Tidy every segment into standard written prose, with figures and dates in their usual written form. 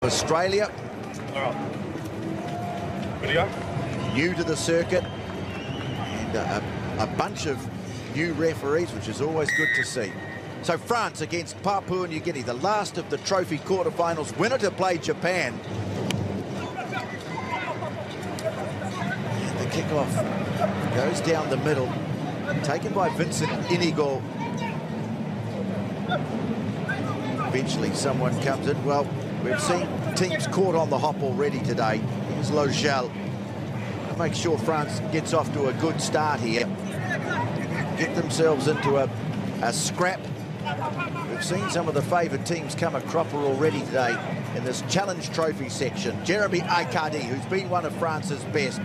Australia. All right. Video. New to the circuit, and a bunch of new referees, which is always good to see. So France against Papua New Guinea, the last of the trophy quarterfinals, winner to play Japan. And the kickoff goes down the middle, taken by Vincent Inigo. Eventually someone comes in. Well, we've seen teams caught on the hop already today. Here's Logel. Make sure France gets off to a good start here. Get themselves into a scrap. We've seen some of the favoured teams come a cropper already today in this Challenge Trophy section. Jeremy Icardi, who's been one of France's best.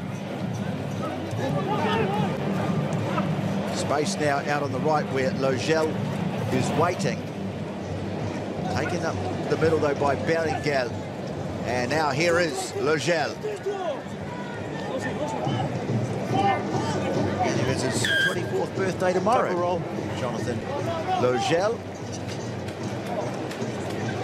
Space now out on the right where Logel is waiting. Taken up the middle though by Beringel. And now here is Logel. And it is his 24th birthday tomorrow. Jonathan Logel.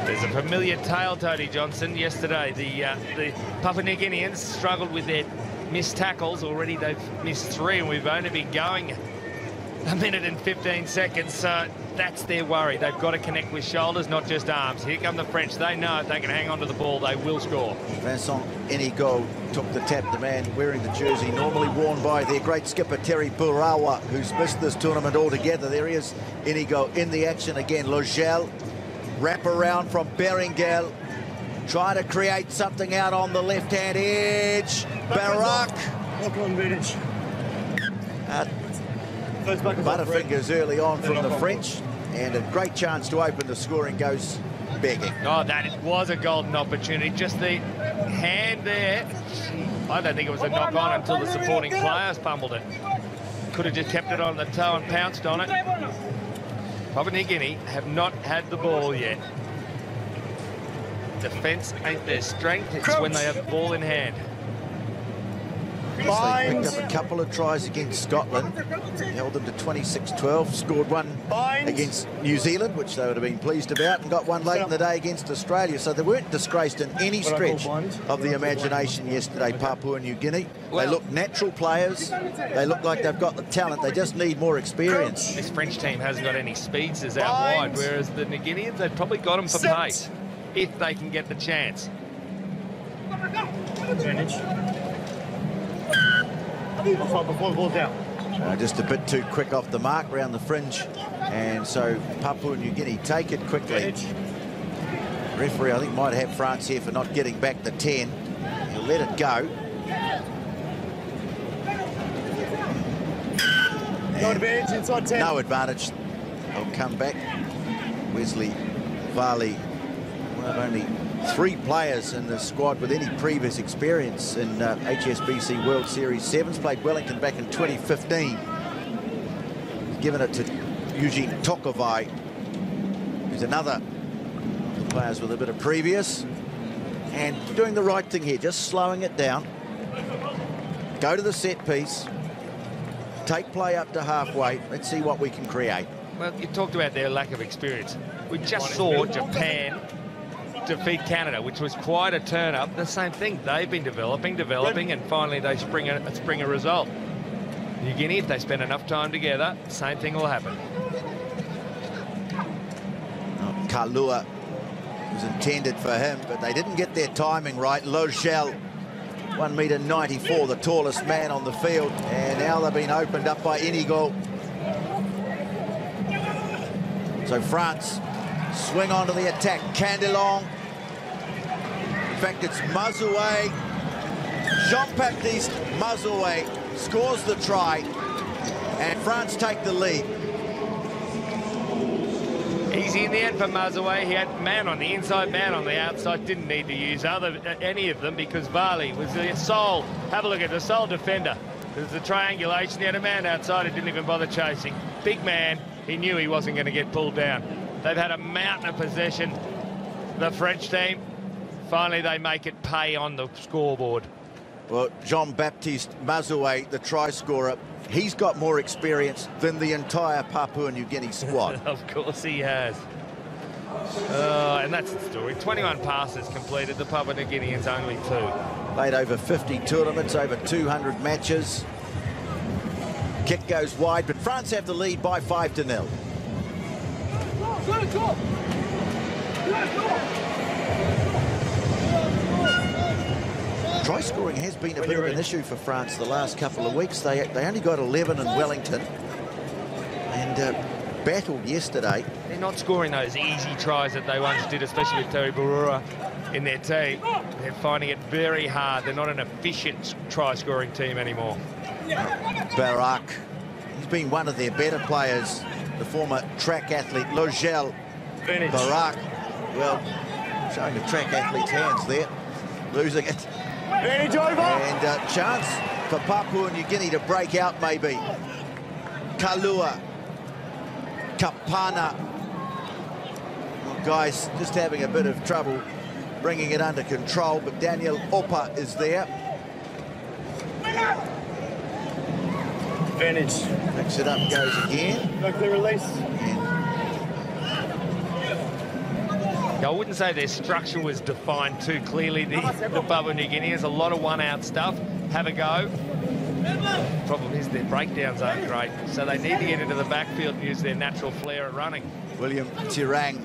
There's a familiar tale, Tony Johnson. Yesterday, the Papua New Guineans struggled with their missed tackles. Already they've missed 3, and we've only been going a minute and 15 seconds. So that's their worry. They've got to connect with shoulders, not just arms. Here come the French. They know if they can hang on to the ball, they will score. Vincent Inigo took the tap, the man wearing the jersey normally worn by their great skipper Terry Burawa, who's missed this tournament altogether. There he is, Inigo in the action again. Logel, wrap around from Beringel, trying to create something out on the left-hand edge. Barak. Butterfingers early on from the French, and a great chance to open the scoring goes begging. Oh, that was a golden opportunity. Just the hand there. I don't think it was a knock on until the supporting players pummeled it. Could have just kept it on the toe and pounced on it. Papua New Guinea have not had the ball yet. Defence ain't their strength. It's when they have the ball in hand. They picked up a couple of tries against Scotland, held them to 26-12, scored one against New Zealand, which they would have been pleased about, and got one late in the day against Australia. So they weren't disgraced in any stretch of the imagination yesterday, Papua New Guinea. They look natural players. They look like they've got the talent. They just need more experience. This French team hasn't got any speedsters out wide, whereas the New Guineans, they've probably got them for pace, if they can get the chance. Before the ball's out. Just a bit too quick off the mark around the fringe, and so Papua New Guinea take it quickly. Referee, I think, might have France here for not getting back the 10. He'll let it go. No advantage inside 10. No advantage. They'll come back. Wesley Varley, one of only 3 players in the squad with any previous experience in HSBC World Series 7s. Played Wellington back in 2015. Given it to Eugene Tokovai, who's another of the players with a bit of previous. And doing the right thing here, just slowing it down. Go to the set piece. Take play up to halfway. Let's see what we can create. Well, you talked about their lack of experience. We just saw Japan defeat Canada, which was quite a turn-up. The same thing. They've been developing, and finally they spring a result. New Guinea, if they spend enough time together, same thing will happen. Kalua was intended for him, but they didn't get their timing right. Logel, 1.94 metre, the tallest man on the field, and now they've been opened up by Inigo. So France swing onto the attack. Candelong. In fact, it's Mazoué. Jean-Baptiste Mazoué scores the try, and France take the lead. Easy in the end for Mazoué. He had man on the inside, man on the outside. Didn't need to use any of them because Varley was the sole. Have a look at the sole defender. There's a triangulation. He had a man outside who didn't even bother chasing. Big man. He knew he wasn't going to get pulled down. They've had a mountain of possession, the French team. Finally, they make it pay on the scoreboard. Well, Jean-Baptiste Mazoué, the try scorer, he's got more experience than the entire Papua New Guinea squad. Of course he has. And that's the story. 21 passes completed. The Papua New Guineans only 2. Played over 50 tournaments, over 200 matches. Kick goes wide, but France have the lead by 5-0. Try scoring has been a bit of an issue for France the last couple of weeks. They only got 11 in Wellington and battled yesterday. They're not scoring those easy tries that they once did, especially with Terry Barura in their team. They're finding it very hard. They're not an efficient try-scoring team anymore. Barak, he's been one of their better players, the former track athlete Logel. Barak, well, showing the track athlete's hands there, losing it. Advantage over. And chance for Papua New Guinea to break out, maybe. Kalua, Kapana. Well, guys, just having a bit of trouble bringing it under control, but Daniel Opa is there. Advantage. Picks it up, goes again. No clear release. I wouldn't say their structure was defined too clearly. The Papua New Guineans, a lot of one-out stuff. Have a go. Problem is their breakdowns aren't great, so they need to get into the backfield and use their natural flair at running. William Tirang.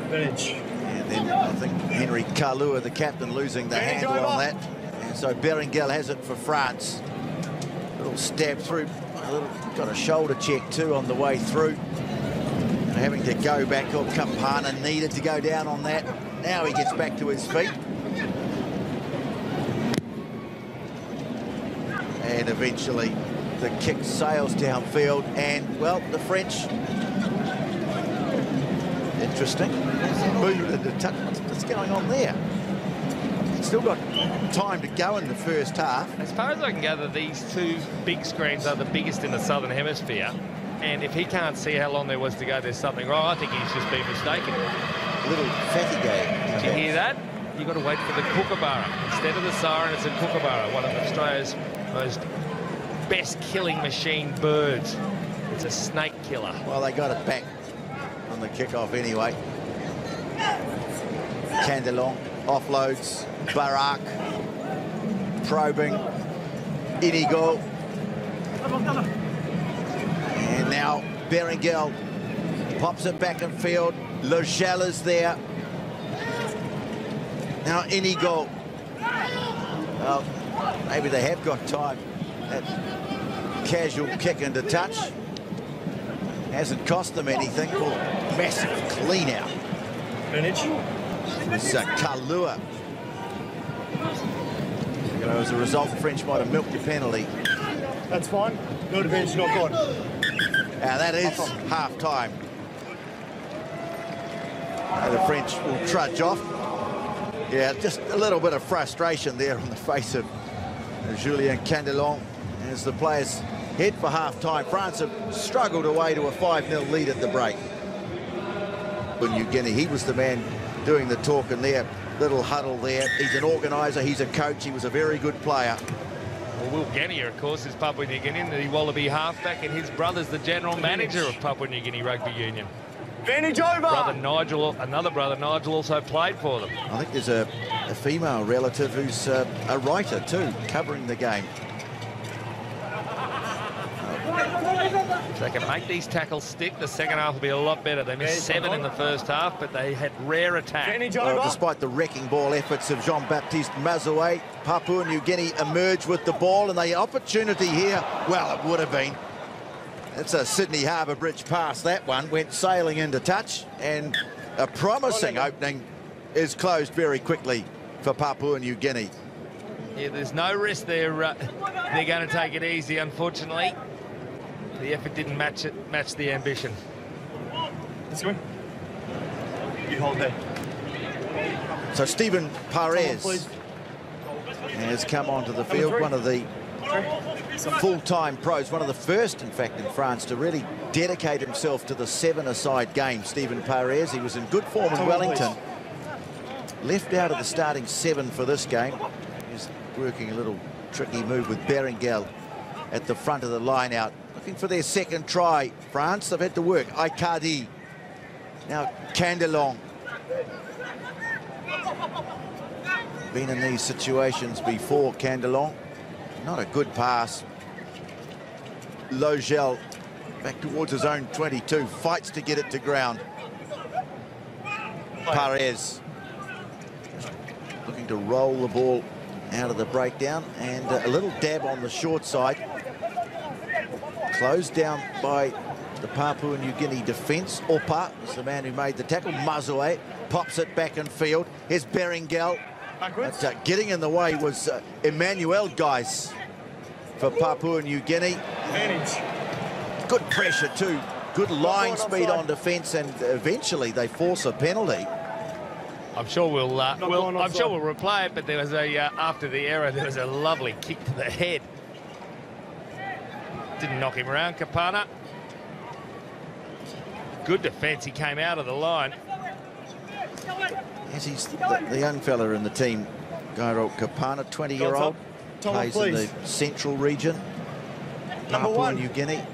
Advantage. And then I think Henry Kalua, the captain, losing the handle on that. And so Berenguel has it for France. Little stab through. Got a shoulder check too on the way through. And having to go back. Kapana needed to go down on that. Now he gets back to his feet. And eventually the kick sails downfield. And, well, the French... Interesting. What's going on there? Still got time to go in the first half. As far as I can gather, these 2 big screens are the biggest in the Southern Hemisphere. And if he can't see how long there was to go, there's something wrong. I think he's just been mistaken. A little fatigue. Did you hear that? You've got to wait for the kookaburra. Instead of the siren, it's a kookaburra, one of Australia's most best killing machine birds. It's a snake killer. Well, they got it back on the kickoff anyway. Candelon offloads. Barak probing. Inigo. And now Berenguel pops it back in field. Logel is there. Now Inigo. Well, maybe they have got time. That casual kick into touch hasn't cost them anything. Oh, massive clean out. Advantage. It's Kalua. You know, as a result, the French might have milked the penalty. That's fine. No advantage, not gone. Now that is half-time. The French will trudge off. Yeah, just a little bit of frustration there on the face of Julien Candelon as the players head for half-time. France have struggled away to a 5-0 lead at the break. But New Guinea, he was the man doing the talking there. Little huddle there. He's an organiser, he's a coach, he was a very good player. Well, Will Genia, of course, is Papua New Guinean, the Wallaby halfback, and his brother's the general manager of Papua New Guinea Rugby Union. Advantage over! Brother Nigel, another brother Nigel, also played for them. I think there's a female relative who's a writer too, covering the game. If they can make these tackles stick, the second half will be a lot better. They missed 7 in the first half, but they had rare attack. Well, despite the wrecking ball efforts of Jean-Baptiste Mazoé, Papua New Guinea emerged with the ball, and the opportunity here, well, it would have been. It's a Sydney Harbour Bridge pass, that one. Went sailing into touch, and a promising opening is closed very quickly for Papua New Guinea. Yeah, there's no risk there. They're going to take it easy, unfortunately. The effort didn't match the ambition. Let's go. You hold that. So Stephen Pares has come onto the field, one of the full-time pros, one of the first, in fact, in France to really dedicate himself to the 7-a-side game. Stephen Pares, he was in good form in Wellington. Left out of the starting 7 for this game. He's working a little tricky move with Berenguel at the front of the line out. Looking for their second try, France. They've had to work. Aikadi. Now, Candelong. Been in these situations before, Candelong. Not a good pass. Logel back towards his own 22, fights to get it to ground. Perez looking to roll the ball out of the breakdown, and a little dab on the short side. Closed down by the Papua New Guinea defence. Opa was the man who made the tackle. Mazue pops it back in field. Here's Beringel. But, getting in the way was Emmanuel, guys, for Papua New Guinea. Good pressure too. Good line speed on defence, and eventually they force a penalty. I'm sure we'll replay it, but there was a after the error there was a lovely kick to the head. Didn't knock him around, Kapana. Good defence. He came out of the line. Yes, he's the young fella in the team, Gairo Kapana, 20-year-old, plays in the central region, Papua New Guinea. I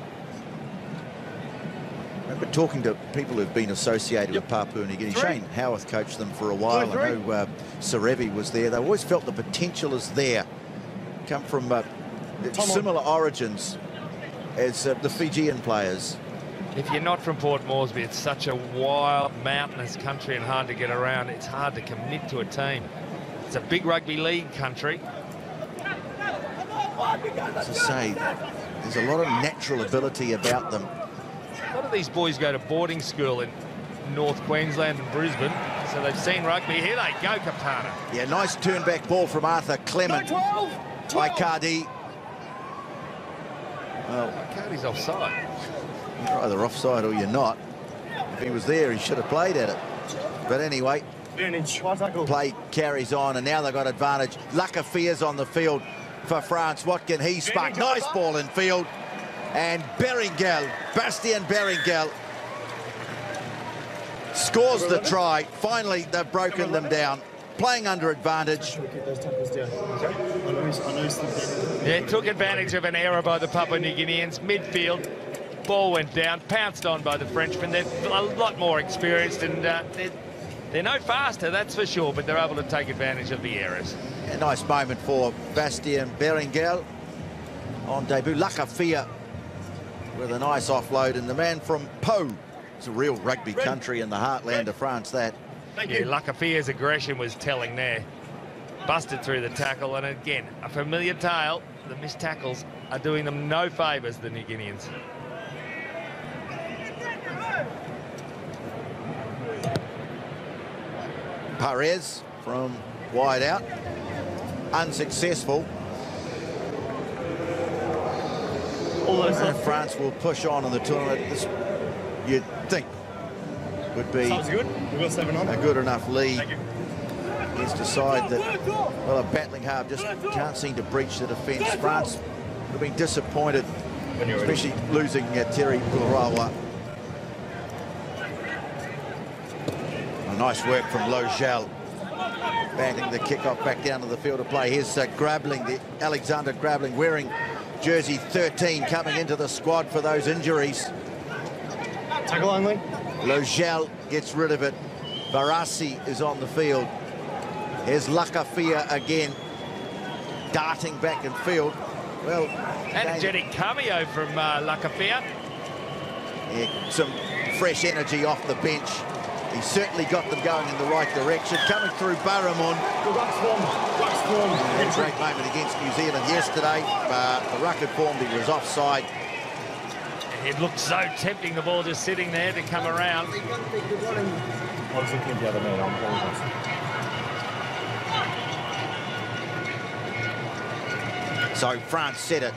remember talking to people who've been associated with Papua New Guinea. Shane Howarth coached them for a while. I know Sarevi was there. They always felt the potential is there. Come from similar origins as the Fijian players. If you're not from Port Moresby, it's such a wild, mountainous country and hard to get around. It's hard to commit to a team. It's a big rugby league country. As I say, there's a lot of natural ability about them. A lot of these boys go to boarding school in North Queensland and Brisbane, so they've seen rugby. Here they go, Kapana. Yeah, nice turn-back ball from Arthur Clement. By Cardi. Well, Cardi's offside. You're either offside or you're not. If he was there, he should have played at it. But anyway, play carries on, and now they've got advantage. Lacafear's on the field for France. What can he spark? Nice ball in field. And Beringel, Bastien Beringel, scores the try. Finally, they've broken them down. Playing under advantage. Yeah, took advantage of an error by the Papua New Guineans. Midfield, ball went down, pounced on by the Frenchmen. They're a lot more experienced, and they're no faster, that's for sure, but they're able to take advantage of the errors. A nice moment for Bastien Beringel on debut. Lacafear with a nice offload, and the man from Pau. It's a real rugby country in the heartland of France, that. Yeah, Lacafear's aggression was telling there. Busted through the tackle, and again, a familiar tale. The missed tackles are doing them no favours, the New Guineans. Perez from wide out. Unsuccessful. And France will push on in the tournament. This, you'd think, would be a good enough lead against a side that, well, are battling hard, just can't seem to breach the defence. France would have been disappointed, especially losing Terry Pulrawa. Nice work from Logel, batting the kick-off back down to the field of play. Here's Grabling, the Alexander Grabling, wearing jersey 13, coming into the squad for those injuries. Tackle only. Logel gets rid of it. Barassi is on the field. Here's Lacafear again, darting back in field. Well, energetic cameo from Lacafear. Yeah, some fresh energy off the bench. He certainly got them going in the right direction. Coming through Barramon. A great moment against New Zealand yesterday. The ruck had formed, he was offside. It looked so tempting, the ball just sitting there to come around. I was looking at the other man, I apologise. So France set it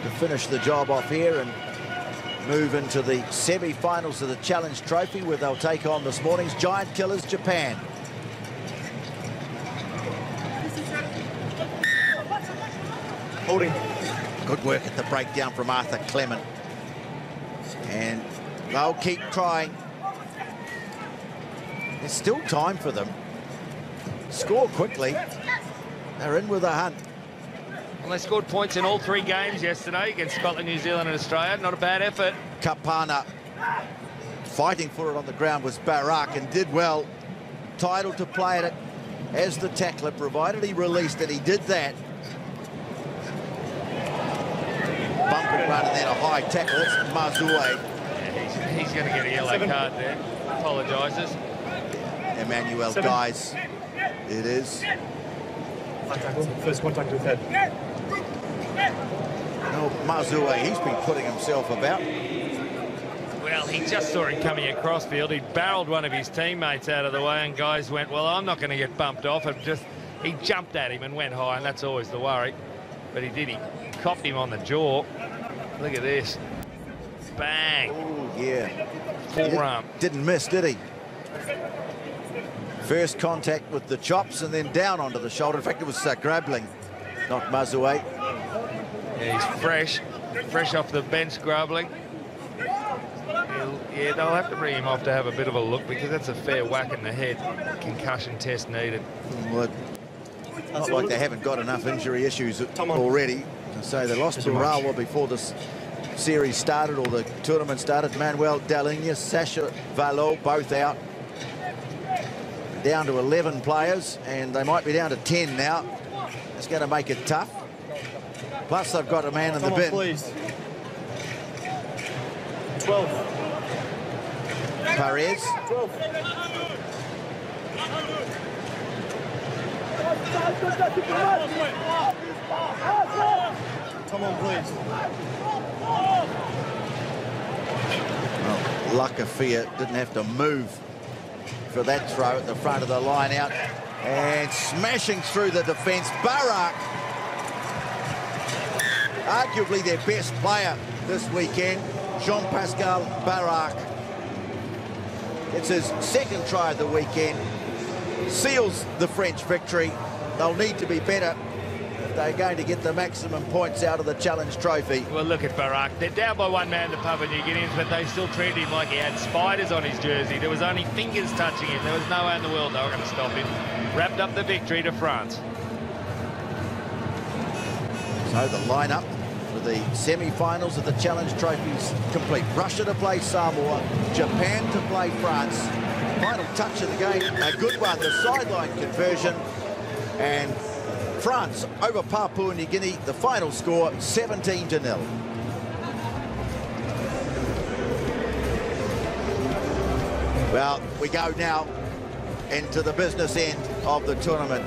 to finish the job off here and move into the semi-finals of the Challenge Trophy, where they'll take on this morning's giant killers, Japan. Holding. Good work at the breakdown from Arthur Clement. And they'll keep trying. There's still time for them. Score quickly. They're in with a hunt. Well, they scored points in all three games yesterday against Scotland, New Zealand and Australia. Not a bad effort. Kapana fighting for it on the ground was Barak, and did well. Entitled to play it as the tackler, provided he released it. He did that. Bump and run, and then a high tackle. That's Mazue. Yeah, he's going to get a yellow card there. Apologises. Emmanuel Guys. It is. First contact with head. Oh, Mazue, he's been putting himself about. Well, he just saw him coming across field. He barreled one of his teammates out of the way, and Guys went, well, I'm not going to get bumped off. And he jumped at him and went high, and that's always the worry. But he did. He copped him on the jaw. Look at this. Bang. Oh, yeah. Forearm. Didn't miss, did he? First contact with the chops and then down onto the shoulder. In fact, it was Grabling, not Mazue. Yeah, he's fresh off the bench, Grabling. Yeah, they'll have to bring him off to have a bit of a look, because that's a fair whack in the head. Concussion test needed. Well, not like they haven't got enough injury issues already. So they lost morale before this series started, or the tournament started. Manuel Dalinia, Sasha Valo, both out. Down to 11 players, and they might be down to 10 now. It's going to make it tough. Plus, they've got a man in the bin. Please. 12. Perez. 12. Come on, please. Well, Lakafia didn't have to move for that throw at the front of the line out, and smashing through the defence. Barak, arguably their best player this weekend, Jean-Pascal Barak. It's his second try of the weekend. Seals the French victory. They'll need to be better if they're going to get the maximum points out of the Challenge Trophy. Well, look at Barak. They're down by one man, the Papua New Guineans, but they still treated him like he had spiders on his jersey. There was only fingers touching him. There was no way in the world they were going to stop him. Wrapped up the victory to France. So the lineup for the semi-finals of the Challenge Trophies complete. Russia to play Samoa, Japan to play France. Final touch of the game, a good one, the sideline conversion, and France over Papua New Guinea. The final score 17-0. Well, we go now into the business end of the tournament.